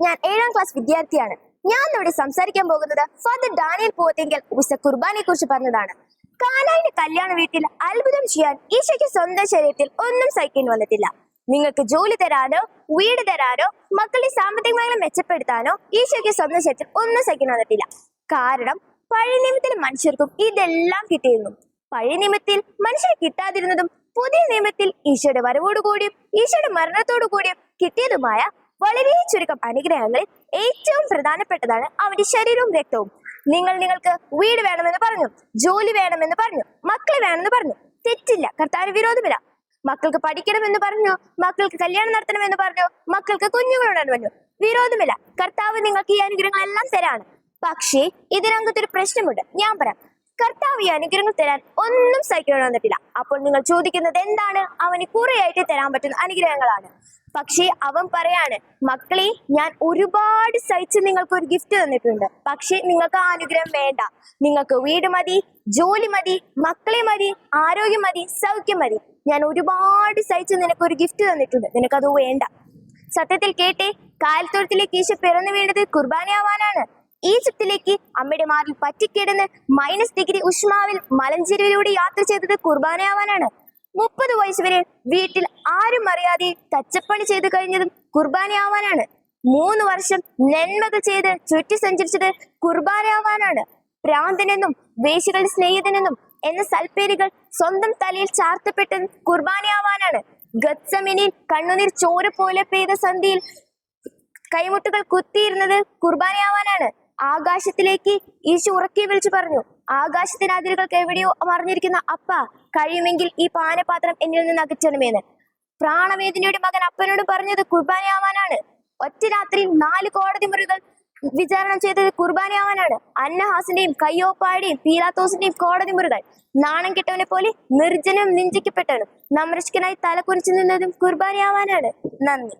ഞാൻ 7ാം ക്ലാസ് വിദ്യാർത്ഥിയാണ്. ഞാൻ ഇവിടെ സംസാരിക്കാൻ പോകുന്നത് ഫാദർ ഡാനിയൽ പൂവത്തിങ്കൽ വിശുദ്ധ കുർബാനയെ കുറിച്ച് പറഞ്ഞതാണ്. കാനായിന്റെ കല്യാണ വീട്ടിൽ അത്ഭുതം ചെയ്യാൻ ഈശോയ്ക്ക് സ്വന്തം ശരീരത്തിൽ ഒന്നും സഹിക്കേണ്ടി വന്നിട്ടില്ല. നിങ്ങൾക്ക് ജോലി തരാനോ വീട് തരാനോ മക്കളുടെ സാമ്പത്തിക മേഖല മെച്ചപ്പെടുത്താനോ ഈശോയ്ക്ക് സ്വന്തം ശരീരത്തിൽ ഒന്നും സഹിക്കേണ്ടി വന്നിട്ടില്ല. കാരണം പഴയ നിയമത്തിൽ മനുഷ്യർക്കും ഇതെല്ലാം കിട്ടിയിരുന്നു. പഴയ നിയമത്തിൽ മനുഷ്യർ കിട്ടാതിരുന്നതും പുതിയ നിയമത്തിൽ ഈശോയുടെ വരവോടുകൂടിയും ഈശോയുടെ മരണത്തോടു കൂടിയും കിട്ടിയതുമായ വളരെ ചുരുക്കം അനുഗ്രഹങ്ങളിൽ ഏറ്റവും പ്രധാനപ്പെട്ടതാണ് അവന്റെ ശരീരവും രക്തവും. നിങ്ങൾക്ക് വീട് വേണമെന്ന് പറഞ്ഞു, ജോലി വേണമെന്ന് പറഞ്ഞു, മക്കളെ വേണമെന്ന് പറഞ്ഞു, തെറ്റില്ല, കർത്താവിന് വിരോധമില്ല. മക്കൾക്ക് പഠിക്കണമെന്ന് പറഞ്ഞു, മക്കൾക്ക് കല്യാണം നടത്തണമെന്ന് പറഞ്ഞു, മക്കൾക്ക് കുഞ്ഞുങ്ങളുണ്ടെന്ന് പറഞ്ഞു, വിരോധമില്ല. കർത്താവ് നിങ്ങൾക്ക് ഈ അനുഗ്രഹങ്ങളെല്ലാം തരാണ്. പക്ഷേ ഇതിനകത്തൊരു പ്രശ്നമുണ്ട്. ഞാൻ പറയാം, കർത്താവ് ഈ അനുഗ്രഹങ്ങൾ തരാൻ ഒന്നും സഹിക്കണം വന്നിട്ടില്ല. അപ്പോൾ നിങ്ങൾ ചോദിക്കുന്നത് എന്താണ്? അവന് കുറേയായിട്ട് തരാൻ പറ്റുന്ന അനുഗ്രഹങ്ങളാണ്. പക്ഷേ അവൻ പറയാണ്, മക്കളെ, ഞാൻ ഒരുപാട് സഹിച്ച് നിങ്ങൾക്ക് ഒരു ഗിഫ്റ്റ് തന്നിട്ടുണ്ട്. പക്ഷേ നിങ്ങൾക്ക് ആ അനുഗ്രഹം വേണ്ട. നിങ്ങൾക്ക് വീട് മതി, ജോലി മതി, മക്കളെ മതി, ആരോഗ്യം മതി, സൗഖ്യം മതി. ഞാൻ ഒരുപാട് സഹിച്ച് നിനക്കൊരു ഗിഫ്റ്റ് തന്നിട്ടുണ്ട്, നിനക്കത് വേണ്ട. സത്യത്തിൽ കേട്ടെ, കായൽത്തോട്ടത്തിലേക്ക് ഈശോ പിറന്നു വീണത് കുർബാനയാവാനാണ്. ഈജിപ്തിലേക്ക് അമ്മയുടെ മാറിൽ പറ്റിക്കിടന്ന് -ഡിഗ്രി ഉഷ്മാവിൽ മലഞ്ചെരുവിലൂടെ യാത്ര ചെയ്തത് കുർബാനയാവാനാണ്. 30 വയസ്സ് വരെ വീട്ടിൽ ആരും അറിയാതെ തച്ചപ്പണി ചെയ്ത് കഴിഞ്ഞതും കുർബാനയാവാനാണ്. 3 വർഷം നന്മകൾ ചെയ്ത് ചുറ്റി സഞ്ചരിച്ചത് കുർബാനയാവാനാണ്. ഭ്രാന്തനെന്നും വേശികളുടെ സ്നേഹിതനെന്നും എന്ന സൽപ്പേരുകൾ സ്വന്തം തലയിൽ ചാർത്തപ്പെട്ടത് കുർബാനയാവാനാണ്. ഗത്സമനിൽ കണ്ണുനീർ ചോര പോലെ പെയ്ത സന്ധിയിൽ കൈമുട്ടുകൾ കുത്തിയിരുന്നത് കുർബാനയാവാനാണ്. ആകാശത്തിലേക്ക് ഈശോ ഉറക്കെ വിളിച്ചു പറഞ്ഞു, ആകാശത്തിന് അതിരുകൾക്ക് എവിടെയോ മറിഞ്ഞിരിക്കുന്ന അപ്പ, കഴിയുമെങ്കിൽ ഈ പാനപാത്രം എന്നിൽ നിന്ന് അകറ്റണമെന്ന്. പ്രാണവേദനയുടെ മകൻ അപ്പനോട് പറഞ്ഞത് കുർബാനയാവാനാണ്. ഒറ്റ രാത്രിയിൽ 4 കോടതി മുറികൾ വിചാരണ ചെയ്തത് കുർബാനയാവാനാണ്. അന്നഹാസിന്റെയും കയ്യോപ്പായുടെയും പീലാത്തോസിന്റെയും കോടതി മുറികൾ നാണം കെട്ടവനെ പോലെ നിർജ്ജനം നിന്ദിക്കപ്പെട്ടവനും നമ്രഷ്കനായി തല കുനിച്ചു നിന്നതും കുർബാനയാവാനാണ്. നന്ദി.